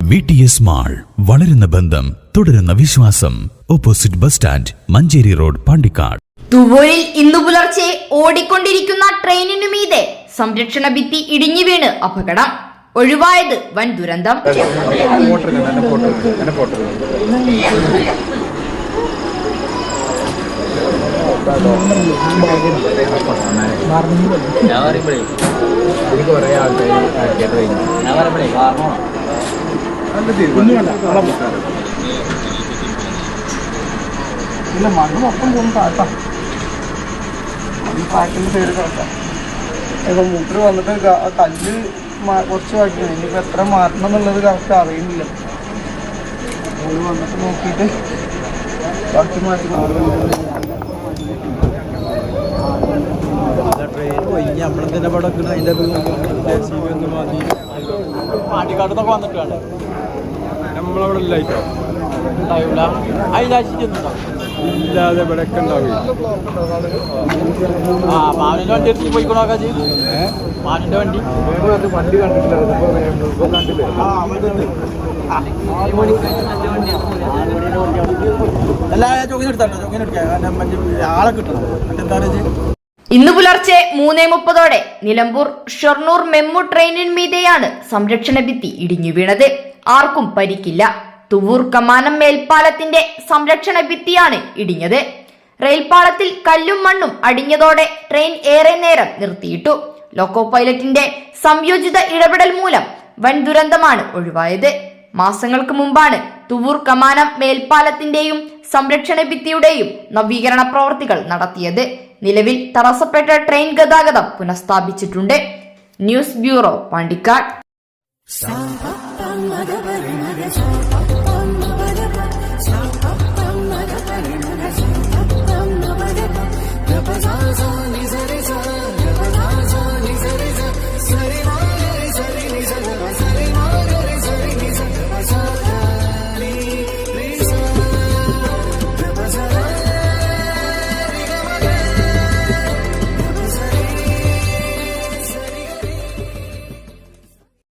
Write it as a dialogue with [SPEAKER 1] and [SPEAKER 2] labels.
[SPEAKER 1] VTS mall, വളരുന്ന ബന്ധം, തുടരുന്ന വിശ്വാസം. Opposite bus stand, Manjeri road, Pandikkad.
[SPEAKER 2] തുവൂരിൽ ഇന്നു പുലർച്ചെ ഓടിക്കൊണ്ടിരിക്കുന്ന ട്രെയിനിനു മീതെ സംരക്ഷണ ഭിത്തി ഇടിഞ്ഞു വീണ് അപകടം. ഒഴിവായത് വൻ ദുരന്തം.
[SPEAKER 3] മണ്ണ് മൊത്തം പോകും കാട്ടാ. പാക്കിന്റെ സൈഡ് കാട്ടാം. ഇപ്പൊ മൂപ്പര് വന്നിട്ട് കല്ല് കുറച്ച് വാക്കിയാണ്. ഇനിയിപ്പോ എത്ര മാറ്റണം എന്നുള്ളത് കറക്റ്റ് അറിയുന്നില്ല. ഓര് വന്നിട്ട് നോക്കിയിട്ട് ബാക്കി മാറ്റി നമ്മളെന്തിന്റെ പടം അതിൻ്റെ പാണ്ടിക്കാട്ടൊക്കെ വന്നിട്ട് വേണ്ട നമ്മളവിടെ ഇല്ലായിട്ടോ ഉണ്ടാവില്ല. അതിലാഴ്ച ഇല്ലാതെ ഇവിടെയൊക്കെ ഉണ്ടാവില്ല. ആ മാവിൻ്റെ വണ്ടി എടുത്ത് പോയിക്കോണോക്കാ ചെയ്യും. മാവിൻ്റെ വണ്ടി വണ്ടി കണ്ടിട്ടില്ല. എല്ലാ ചോക്കിന് എടുത്താട്ടോ. ചോക്കിന് എടുക്കാം. ആളെ കിട്ടണം. മറ്റെന്താണ്
[SPEAKER 2] ഇന്ന് പുലർച്ചെ 3:30 നിലമ്പൂർ ഷൊർണൂർ മെമു ട്രെയിനിന് മീതെയാണ് സംരക്ഷണ ഭിത്തി ഇടിഞ്ഞു വീണത്. ആർക്കും പരിക്കില്ല. തുവൂർ കമാനം മേൽപ്പാലത്തിന്റെ സംരക്ഷണ ഭിത്തിയാണ് ഇടിഞ്ഞത്. റെയിൽപാളത്തിൽ കല്ലും മണ്ണും അടിഞ്ഞതോടെ ട്രെയിൻ ഏറെ നേരം നിർത്തിയിട്ടു. ലോക്കോ പൈലറ്റിന്റെ സംയോജിത ഇടപെടൽ മൂലം വൻ ദുരന്തമാണ് ഒഴിവായത്. മാസങ്ങൾക്ക് മുമ്പാണ് തുവൂർ കമാനം മേൽപ്പാലത്തിന്റെയും സംരക്ഷണ ഭിത്തിയുടെയും നവീകരണ പ്രവർത്തികൾ നടത്തിയത്. നിലവിൽ തടസ്സപ്പെട്ട ട്രെയിൻ ഗതാഗതം പുനഃസ്ഥാപിച്ചിട്ടുണ്ട്. News bureau, Pandikkad.